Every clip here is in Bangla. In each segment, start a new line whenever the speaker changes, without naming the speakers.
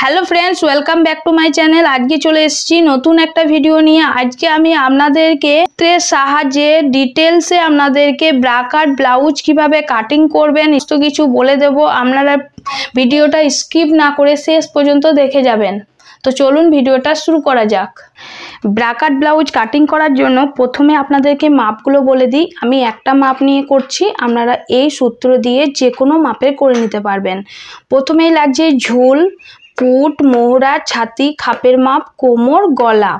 Hello friends, welcome back to my channel. আজকে চলে এসেছি নতুন একটা ভিডিও নিয়ে। আজকে আমি আপনাদেরকে সাহায্যে ডিটেলসে আপনাদেরকে ব্রাকাট ব্লাউজ কিভাবে কাটিং করবেন তো কিছু বলে দেব। আপনারা ভিডিওটা স্কিপ না করে শেষ পর্যন্ত দেখে যাবেন। তো চলুন ভিডিওটা শুরু করা যাক। ব্রাকাট ব্লাউজ কাটিং করার জন্য প্রথমে আপনাদেরকে মাপগুলো বলে দিই। আমি একটা মাপ নিয়ে করছি, আপনারা এই সূত্র দিয়ে যে কোনো মাপের করে নিতে পারবেন। প্রথমেই লাগছে ঝুল, পুট, মোহরা, ছাতি, খাপের মাপ, কোমর, গলা।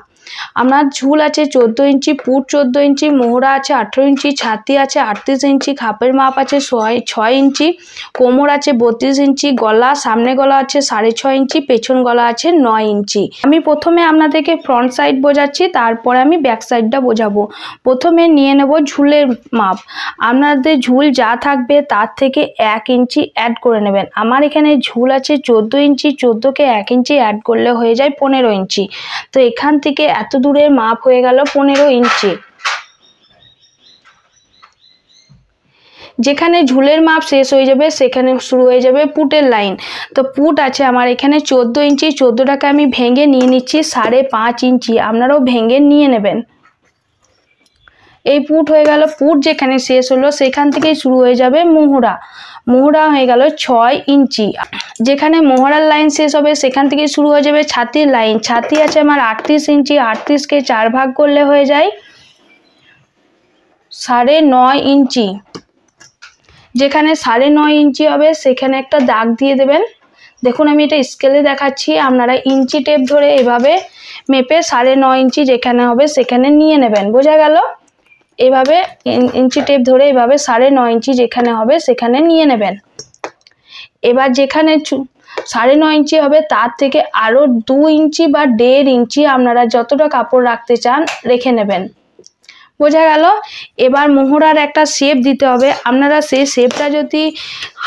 আপনার ঝুল আছে 14 ইঞ্চি, পুট 14 ইঞ্চি, মোহরা আছে 18 ইঞ্চি, ছাতি আছে 38 ইঞ্চি, খাপের মাপ আছে 6 ইঞ্চি, কোমর আছে 32 ইঞ্চি, গলা সামনে গলা আছে 6.5 ইঞ্চি, পেছন গলা আছে 9 ইঞ্চি। আমি প্রথমে আপনাদেরকে ফ্রন্ট সাইড বোঝাচ্ছি, তারপরে আমি ব্যাক সাইডটা বোঝাবো। প্রথমে নিয়ে নেব ঝুলের মাপ। আপনাদের ঝুল যা থাকবে তার থেকে 1 ইঞ্চি অ্যাড করে নেবেন। আমার এখানে ঝুল আছে 14 ইঞ্চি, 14কে 1 ইঞ্চি অ্যাড করলে হয়ে যায় 15 ইঞ্চি। তো এখান থেকে এত দূরের মাপ হয়ে গেল 15 ইঞ্চি। যেখানে ঝুলের মাপ শেষ হয়ে যাবে সেখানে শুরু হয়ে যাবে পুটের লাইন। তো পুট আছে আমার এখানে 14 ইঞ্চি, 14টাকে আমি ভেঙে নিয়ে নিচ্ছি 5.5 ইঞ্চি। আপনারাও ভেঙে নিয়ে নেবেন। এই পুট হয়ে গেল। পুট যেখানে শেষ হলো সেখান থেকেই শুরু হয়ে যাবে মোহরা। মোহরা হয়ে গেল 6 ইঞ্চি। যেখানে মোহরার লাইন শেষ হবে সেখান থেকে শুরু হয়ে যাবে ছাতির লাইন। ছাতি আছে আমার 38 ইঞ্চি, 38কে 4 ভাগ করলে হয়ে যায় 9.5 ইঞ্চি। যেখানে 9.5 ইঞ্চি হবে সেখানে একটা দাগ দিয়ে দেবেন। দেখুন আমি এটা স্কেলে দেখাচ্ছি, আপনারা ইঞ্চি টেপ ধরে এভাবে মেপে 9.5 ইঞ্চি যেখানে হবে সেখানে নিয়ে নেবেন। বোঝা গেল? এভাবে ইঞ্চি টেপ ধরে এভাবে 9.5 ইঞ্চি যেখানে হবে সেখানে নিয়ে নেবেন। এবার যেখানে 9.5 ইঞ্চি হবে তার থেকে আরো 2 ইঞ্চি বা 1.5 ইঞ্চি আপনারা যতটা কাপড় রাখতে চান রেখে নেবেন। বোঝা গেল? এবার মোহরার একটা শেপ দিতে হবে। আপনারা সেই শেপটা যদি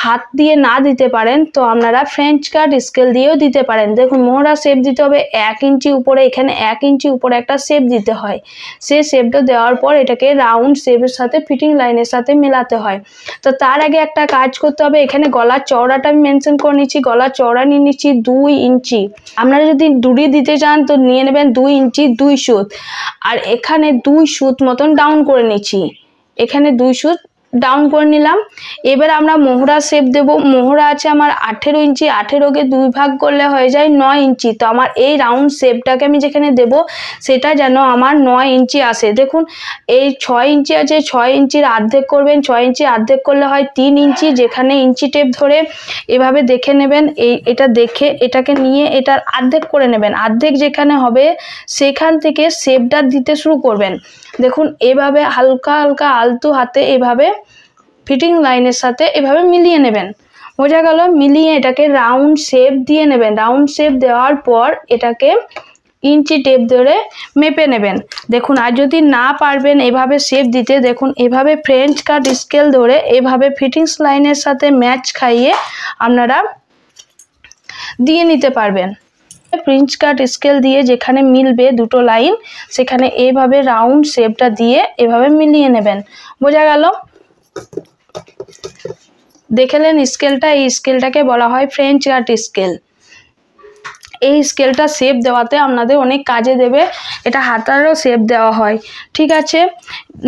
হাত দিয়ে না দিতে পারেন তো আপনারা ফ্রেঞ্চ কাট স্কেল দিয়েও দিতে পারেন। দেখুন মোহরা শেপ দিতে হবে 1 ইঞ্চি উপরে, এখানে 1 ইঞ্চি উপরে একটা শেপ দিতে হয়। সেই শেপটা দেওয়ার পর এটাকে রাউন্ড শেপের সাথে ফিটিং লাইনের সাথে মেলাতে হয়। তো তার আগে একটা কাজ করতে হবে। এখানে গলার চওড়াটা আমি মেনশন করে নিচ্ছি। গলার চওড়া নিয়ে নিচ্ছি 2 ইঞ্চি। আপনারা যদি ডুরি দিতে চান তো নিয়ে নেবেন 2 ইঞ্চি 2 সুত। আর এখানে 2 সুত মতন ডাউন করে নিচ্ছি। এখানে 2 সুত ডাউন করে নিলাম। এবার আমরা মোহরা শেপ দেব। মোহরা আছে আমার 18 ইঞ্চি, 18কে 2 ভাগ করলে হয়ে যায় 9 ইঞ্চি। তো আমার এই রাউন্ড শেপটাকে আমি যেখানে দেব সেটা যেন আমার 9 ইঞ্চি আসে। দেখুন এই 6 ইঞ্চি আছে, 6 ইঞ্চির অর্ধেক করবেন। 6 ইঞ্চি অর্ধেক করলে হয় 3 ইঞ্চি। যেখানে ইঞ্চি টেপ ধরে এভাবে দেখে নেবেন। এটা দেখে এটাকে নিয়ে এটার অর্ধেক করে নেবেন। অর্ধেক যেখানে হবে সেখান থেকে শেপটা দিতে শুরু করবেন। দেখুন এভাবে হালকা হালকা আলতু হাতে এভাবে ফিটিং লাইনের সাথে এভাবে মিলিয়ে নেবেন। বোঝা গেল? মিলিয়ে এটাকে রাউন্ড শেপ দিয়ে নেবেন। রাউন্ড শেপ দেওয়ার পর এটাকে ইঞ্চি টেপ ধরে মেপে নেবেন। দেখুন আর যদি না পারবেন এভাবে শেপ দিতে, দেখুন এভাবে ফ্রেঞ্চ কাট স্কেল ধরে এভাবে ফিটিংস লাইনের সাথে ম্যাচ খাইয়ে আপনারা দিয়ে নিতে পারবেন। ফ্রেঞ্চ কাট স্কেল দিয়ে যেখানে মিলবে দুটো লাইন সেখানে এইভাবে রাউন্ড শেপটা দিয়ে এভাবে মিলিয়ে নেবেন। বোঝা গেল? দেখলেন স্কেলটা? এই স্কেলটাকে বলা হয় ফ্রেঞ্চ কাট স্কেল। এই স্কেলটা শেপ দেওয়াতে আপনাদের অনেক কাজে দেবে। এটা হাতারও শেপ দেওয়া হয়। ঠিক আছে,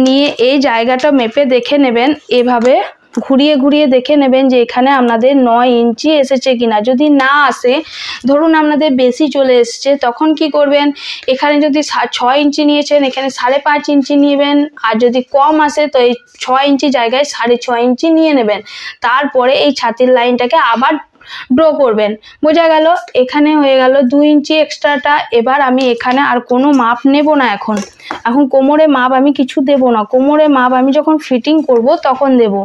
নিয়ে এই জায়গাটা মেপে দেখে নেবেন। এভাবে ঘুরিয়ে ঘুরিয়ে দেখে নেবেন যে এখানে আপনাদের 9 ইঞ্চি এসেছে কিনা। যদি না আসে, ধরুন আপনাদের বেশি চলে এসছে, তখন কি করবেন? এখানে যদি 6 ইঞ্চি নিয়েছেন এখানে 5.5 ইঞ্চি নেবেন। আর যদি কম আসে তো এই 6 ইঞ্চি জায়গায় 6.5 ইঞ্চি নিয়ে নেবেন। তারপরে এই ছাতির লাইনটাকে আবার ড্র করবেন। বোঝা গেল? এখানে হয়ে গেল 2 ইঞ্চি এক্সট্রাটা। এবার আমি এখানে আর কোনো মাপ নেব না। এখন কোমরে মাপ আমি কিছু দেব না। কোমরে মাপ আমি যখন ফিটিং করব তখন দেব।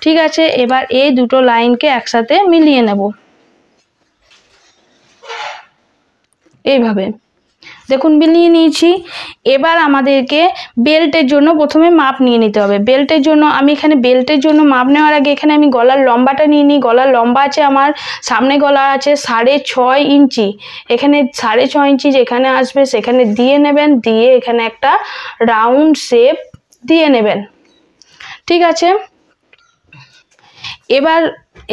ঠিক আছে, এবার এই দুটো লাইনকে একসাথে মিলিয়ে নেব এইভাবে। দেখুন মিলিয়ে নিয়েছি। এবার আমাদেরকে বেল্টের জন্য প্রথমে মাপ নিয়ে নিতে হবে। বেল্টের জন্য আমি এখানে বেল্টের জন্য মাপ নেওয়ার আগে এখানে আমি গলার লম্বাটা নিয়ে নিই। গলার লম্বা আছে আমার, সামনে গলা আছে 6.5 ইঞ্চি। এখানে 6.5 ইঞ্চি যেখানে আসবে সেখানে দিয়ে নেবেন। দিয়ে এখানে একটা রাউন্ড শেপ দিয়ে নেবেন। ঠিক আছে, এবার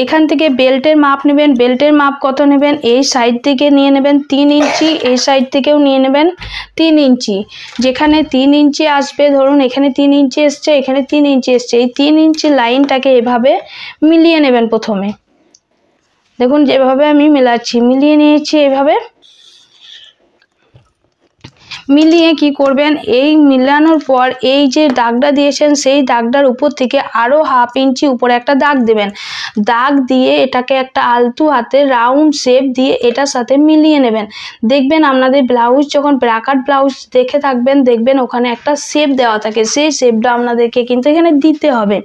এখান থেকে বেল্টের মাপ নেবেন। বেল্টের মাপ কত নেবেন? এই সাইড থেকে নিয়ে নেবেন 3 ইঞ্চি, এই সাইড থেকেও নিয়ে নেবেন 3 ইঞ্চি। যেখানে 3 ইঞ্চি আসবে, ধরুন এখানে 3 ইঞ্চি এসছে, এখানে 3 ইঞ্চি এসছে, এই 3 ইঞ্চি লাইনটাকে এভাবে মিলিয়ে নেবেন। প্রথমে দেখুন যেভাবে আমি মেলাচ্ছি, মিলিয়ে নিয়েছি। এভাবে মিলিয়ে কি করবেন, এই মিলানোর পর এই যে দাগটা দিয়েছেন সেই দাগটার উপর থেকে আরও হাফ ইঞ্চি উপরে একটা দাগ দেবেন। দাগ দিয়ে এটাকে একটা আলতু হাতে রাউন্ড শেপ দিয়ে এটার সাথে মিলিয়ে নেবেন। দেখবেন আপনাদের ব্লাউজ যখন ব্রাকাট ব্লাউজ দেখে থাকবেন, দেখবেন ওখানে একটা শেপ দেওয়া থাকে, সেই শেপটা আপনাদেরকে কিন্তু এখানে দিতে হবে।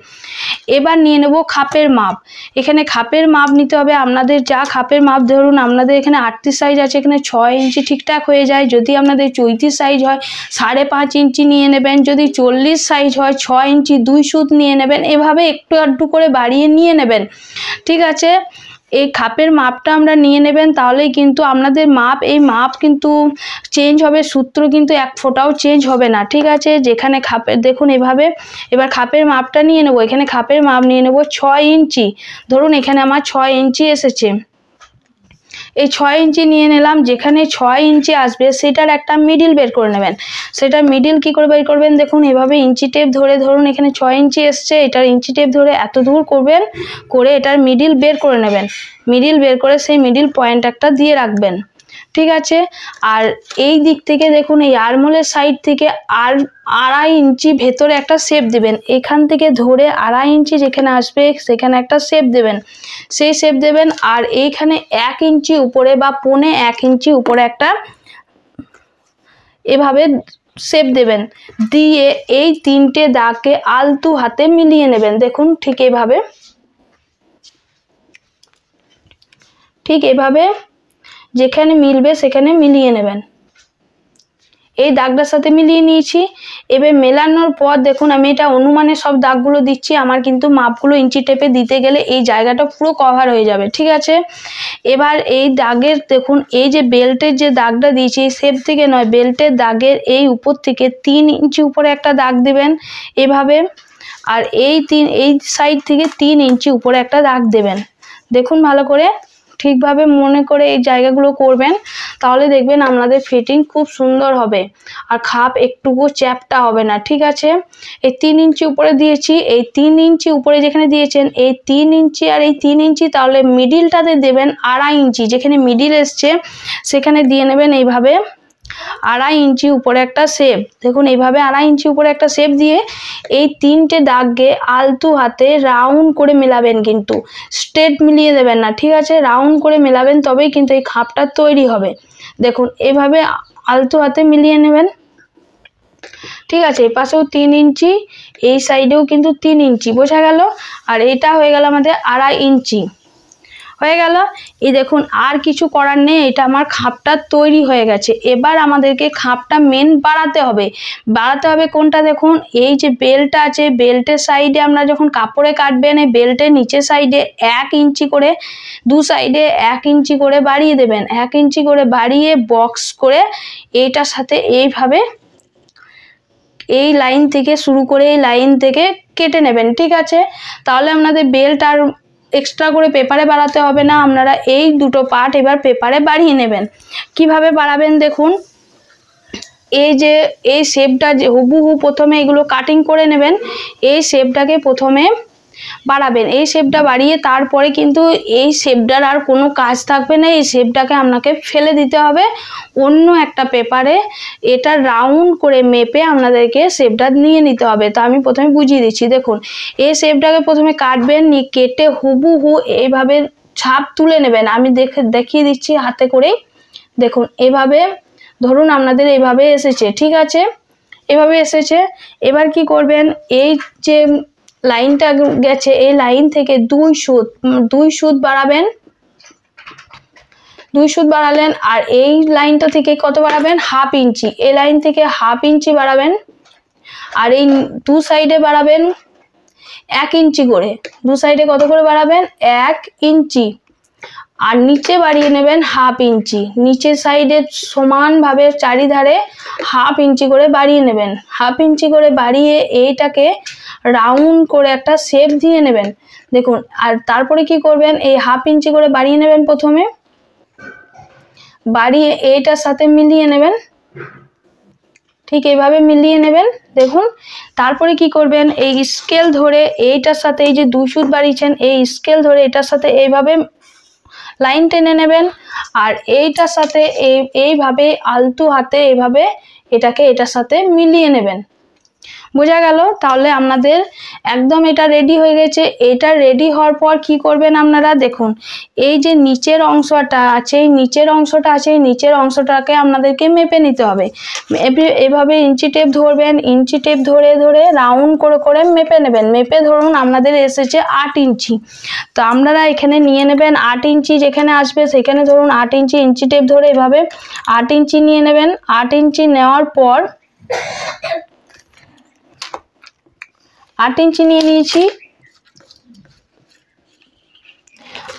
এবার নিয়ে নেব খাপের মাপ। এখানে খাপের মাপ নিতে হবে আপনাদের যা খাপের মাপ, ধরুন আপনাদের এখানে 38 সাইজ আছে, এখানে 6 ইঞ্চি ঠিকঠাক হয়ে যায়। যদি আপনাদের 34 সাইজ হয় 5.5 ইঞ্চি নিয়ে নেবেন। যদি 40 সাইজ হয় 6 ইঞ্চি 2 সুত নিয়ে নেবেন। এভাবে একটু আধটু করে বাড়িয়ে নিয়ে নেবেন, ঠিক আছে। এই খাপের মাপটা আমরা নিয়ে নেবেন, তাহলেই কিন্তু আপনাদের মাপ, এই মাপ কিন্তু চেঞ্জ হবে, সূত্র কিন্তু এক ফোঁটাও চেঞ্জ হবে না, ঠিক আছে। যেখানে খাপের দেখুন এভাবে, এবার খাপের মাপটা নিয়ে নেব। এখানে খাপের মাপ নিয়ে নেব 6 ইঞ্চি। ধরুন এখানে আমার 6 ইঞ্চি এসেছে, এই 6 ইঞ্চি নিয়ে নিলাম। যেখানে 6 ইঞ্চি আসবে সেটার একটা মিডিল বের করে নেবেন। সেটা মিডিল কি করে বের করবেন, দেখুন এভাবে ইঞ্চি টেপ ধরে, ধরুন এখানে 6 ইঞ্চি এসছে, এটার ইঞ্চি টেপ ধরে এত দূর করবেন, করে এটার মিডিল বের করে নেবেন। মিডিল বের করে সেই মিডিল পয়েন্ট একটা দিয়ে রাখবেন, ঠিক আছে। আর এই দিক থেকে দেখুন এই আরমোলের সাইড থেকে আর 2.5 ইঞ্চি ভেতরে একটা শেপ দেবেন। এখান থেকে ধরে 2.5 ইঞ্চি যেখানে আসবে সেখানে একটা শেপ দেবেন, সেই শেপ দেবেন। আর এইখানে 1 ইঞ্চি উপরে বা 1.25 ইঞ্চি উপরে একটা এভাবে শেপ দেবেন, দিয়ে এই 3টে দাগকে আলতু হাতে মিলিয়ে নেবেন। দেখুন ঠিক এইভাবে, ঠিক এভাবে যেখানে মিলবে সেখানে মিলিয়ে নেবেন। এই দাগটার সাথে মিলিয়ে নিয়েছি। এবার মেলানোর পর দেখুন আমি এটা অনুমানে সব দাগগুলো দিচ্ছি, আমার কিন্তু মাপগুলো ইঞ্চি টেপে দিতে গেলে এই জায়গাটা পুরো কভার হয়ে যাবে, ঠিক আছে। এবার এই দাগের দেখুন এই যে বেল্টের যে দাগটা দিয়েছি, এই শেপ থেকে নয়, বেল্টের দাগের এই উপর থেকে 3 ইঞ্চি উপরে একটা দাগ দিবেন এভাবে। আর এই সাইড থেকে 3 ইঞ্চি উপরে একটা দাগ দেবেন। দেখুন ভালো করে ঠিকভাবে মনে করে এই জায়গাগুলো করবেন, তাহলে দেখবেন আপনাদের ফিটিং খুব সুন্দর হবে আর খাপ একটুকু চ্যাপটা হবে না, ঠিক আছে। এই 3 ইঞ্চি উপরে দিয়েছি, এই 3 ইঞ্চি উপরে যেখানে দিয়েছেন এই 3 ইঞ্চি আর এই 3 ইঞ্চি, তাহলে মিডিলটাতে দেবেন 2.5 ইঞ্চি। যেখানে মিডিল এসছে সেখানে দিয়ে নেবেন এইভাবে 2.5 ইঞ্চি উপরে একটা শেপ। দেখুন এইভাবে 2.5 ইঞ্চি উপরে একটা শেপ দিয়ে এই 3টে দাগকে আলতু হাতে রাউন্ড করে মেলাবেন, কিন্তু স্ট্রেট মিলিয়ে দেবেন না, ঠিক আছে। রাউন্ড করে মেলাবেন, তবেই কিন্তু এই খাপটা তৈরি হবে। দেখুন এইভাবে আলতু হাতে মিলিয়ে নেবেন, ঠিক আছে। এই পাশেও 3 ইঞ্চি, এই সাইডেও কিন্তু 3 ইঞ্চি, বোঝা গেল। আর এটা হয়ে গেল আমাদের 2.5 ইঞ্চি হয়ে গেল। এই দেখুন আর কিছু করার নেই, এটা আমার খাপটা তৈরি হয়ে গেছে। এবার আমাদেরকে খাপটা মেন বাড়াতে হবে। বাড়াতে হবে কোনটা, দেখুন এই যে বেল্টটা আছে, বেল্টের সাইডে আমরা যখন কাপড়ে কাটবেন, এই বেল্টের নিচের সাইডে 1 ইঞ্চি করে, দু সাইডে 1 ইঞ্চি করে বাড়িয়ে দেবেন। 1 ইঞ্চি করে বাড়িয়ে বক্স করে এইটার সাথে এইভাবে এই লাইন থেকে শুরু করে এই লাইন থেকে কেটে নেবেন, ঠিক আছে। তাহলে আপনাদের বেল্ট আর এক্সট্রা করে পেপারে বাড়াতে হবে না। আপনারা এই দুটো পার্ট এবার পেপারে বাড়িয়ে নেবেন। কিভাবে বাড়াবেন দেখুন, এই যে এই শেপটা যে হুবহু প্রথমে এগুলো কাটিং করে নেবেন, এই শেপটাকে প্রথমে বাড়াবেন। এই শেপটা বাড়িয়ে তারপরে কিন্তু এই শেপটার আর কোনো কাজ থাকবে না, এই শেপটাকে আপনাকে ফেলে দিতে হবে অন্য একটা পেপারে। এটা রাউন্ড করে মেপে আপনাদেরকে শেপটা নিয়ে নিতে হবে। তো আমি প্রথমে বুঝিয়ে দিচ্ছি, দেখুন এই শেপটাকে প্রথমে কাটবেন, কেটে হুবহু এইভাবে ছাপ তুলে নেবেন। আমি দেখিয়ে দিচ্ছি হাতে করেই। দেখুন এভাবে ধরুন আপনাদের এইভাবে এসেছে, ঠিক আছে, এভাবে এসেছে। এবার কি করবেন, এই যে লাইনটা গেছে এই লাইন থেকে 2 সুত বাড়াবেন, 2 সুত বাড়ালেন। আর এই লাইনটা থেকে কত বাড়াবেন, 1/2 ইঞ্চি। এই লাইন থেকে 1/2 ইঞ্চি বাড়াবেন। আর এই দু সাইডে বাড়াবেন 1 ইঞ্চি করে, দু সাইডে কত করে বাড়াবেন, 1 ইঞ্চি। আর নিচে বাড়িয়ে নেবেন হাফ ইঞ্চি, নিচের সাইডে সমানভাবে চারিধারে হাফ ইঞ্চি করে বাড়িয়ে নেবেন। হাফ ইঞ্চি করে বাড়িয়ে এইটাকে রাউন্ড করে একটা শেপ দিয়ে নেবেন। দেখুন, আর তারপরে কি করবেন, এই হাফ ইঞ্চি করে বাড়িয়ে নেবেন, প্রথমে বাড়িয়ে এইটার সাথে মিলিয়ে নেবেন, ঠিক এইভাবে মিলিয়ে নেবেন। দেখুন, তারপরে কি করবেন, এই স্কেল ধরে এইটার সাথে এই যে 2 সুত বাড়িয়েছেন, এই স্কেল ধরে এটার সাথে এইভাবে লাইন টেনে নেবেন, আর এইটার সাথে এইভাবে আলতু হাতে এইভাবে এটাকে এটার সাথে মিলিয়ে নেবেন। বোঝা গেল? তাহলে আপনাদের একদম এটা রেডি হয়ে গেছে। এটা রেডি হওয়ার পর কি করবেন আপনারা, দেখুন এই যে নিচের অংশটা আছে, এই নিচের অংশটাকে আপনাদেরকে মেপে নিতে হবে। এভাবে ইঞ্চি টেপ ধরবেন, ইঞ্চি টেপ ধরে ধরে রাউন্ড করে করে মেপে নেবেন। মেপে ধরুন আপনাদের এসেছে 8 ইঞ্চি, তো আপনারা এখানে নিয়ে নেবেন 8 ইঞ্চি, যেখানে আসবে সেখানে ধরুন 8 ইঞ্চি, ইঞ্চি টেপ ধরে এভাবে 8 ইঞ্চি নিয়ে নেবেন। 8 ইঞ্চি নেওয়ার পর 8 ইঞ্চি নিয়ে নিয়েছি।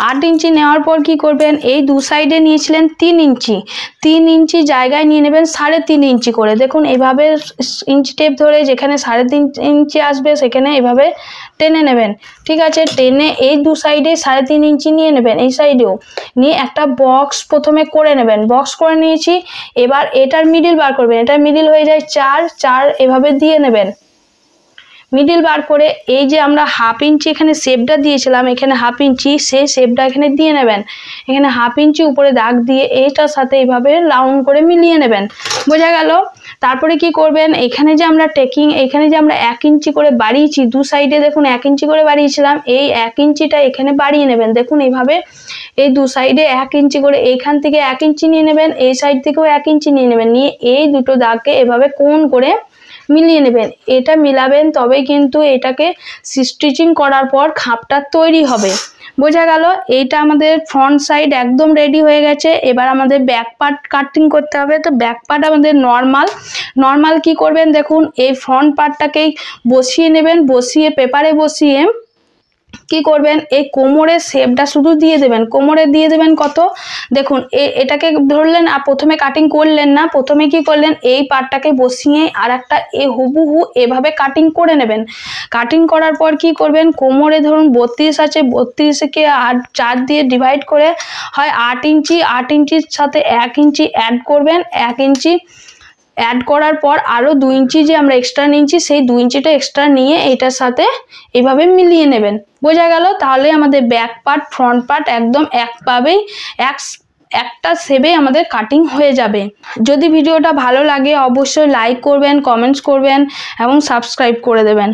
8 ইঞ্চি নেওয়ার পর কি করবেন, এই 2 সাইডে নিয়েছিলেন 3 ইঞ্চি, 3 ইঞ্চি জায়গায় নিয়ে নেবেন 3.5 ইঞ্চি করে। দেখুন এইভাবে ইঞ্চি টেপ ধরে যেখানে 3.5 ইঞ্চি আসবে সেখানে এভাবে টেনে নেবেন। ঠিক আছে, টেনে এই 2 সাইডে 3.5 ইঞ্চি নিয়ে নেবেন, এই সাইডেও নিয়ে একটা বক্স প্রথমে করে নেবেন। বক্স করে নিয়েছি, এবার এটার মিডিল বার করবেন। এটার মিডিল হয়ে যায় 4 এভাবে দিয়ে নেবেন। মিডিল বার করে এই যে আমরা হাফ ইঞ্চি এখানে শেপটা দিয়েছিলাম, এখানে হাফ ইঞ্চি, সেই শেপটা এখানে দিয়ে নেবেন। এখানে হাফ ইঞ্চি উপরে দাগ দিয়ে এইটার সাথে এইভাবে রাউন্ড করে মিলিয়ে নেবেন। বোঝা গেল? তারপরে কি করবেন, এখানে যে আমরা এখানে যে আমরা 1 ইঞ্চি করে বাড়িয়েছি, 2 সাইডে দেখুন 1 ইঞ্চি করে বাড়িয়েছিলাম, এই 1 ইঞ্চিটা এখানে বাড়িয়ে নেবেন। দেখুন এইভাবে এই 2 সাইডে 1 ইঞ্চি করে, এইখান থেকে 1 ইঞ্চি নিয়ে নেবেন, এই সাইড থেকেও 1 ইঞ্চি নিয়ে নেবেন, নিয়ে এই দুটো দাগকে এভাবে কোণ করে মিলিয়ে নেবেন। এটা মিলাবেন, তবেই কিন্তু এটাকে স্টিচিং করার পর খাপটা তৈরি হবে। বোঝা গেল? এইটা আমাদের ফ্রন্ট সাইড একদম রেডি হয়ে গেছে। এবার আমাদের ব্যাক পার্ট কাটিং করতে হবে। তো ব্যাক পার্ট আমাদের নর্মাল কি করবেন, দেখুন এই ফ্রন্ট পার্টটাকেই বসিয়ে নেবেন, বসিয়ে পেপারে বসিয়ে কি করবেন, এই কোমরের শেপটা শুধু দিয়ে দেবেন। কোমরে দিয়ে দেবেন কত, দেখুন এটাকে ধরলেন আর প্রথমে কাটিং করলেন না, প্রথমে কি করলেন, এই পার্টটাকে বসিয়ে আর একটা হুবহু এভাবে কাটিং করে নেবেন। কাটিং করার পর কি করবেন, কোমরে ধরুন 32 আছে, 32কে 4 দিয়ে ডিভাইড করে হয় 8 ইঞ্চি, 8 ইঞ্চির সাথে 1 ইঞ্চি অ্যাড করবেন। 1 ইঞ্চি অ্যাড করার পর আরও 2 ইঞ্চি যে আমরা এক্সট্রা নিয়েছি, সেই 2 ইঞ্চিটা এক্সট্রা নিয়ে এটার সাথে এইভাবে মিলিয়ে নেবেন। বোঝা গেল? তাহলে আমাদের ব্যাক পার্ট ফ্রন্ট পার্ট একদম একভাবেই একটা শেপে আমাদের কাটিং হয়ে যাবে। যদি ভিডিওটা ভালো লাগে অবশ্যই লাইক করবেন, কমেন্টস করবেন এবং সাবস্ক্রাইব করে দেবেন।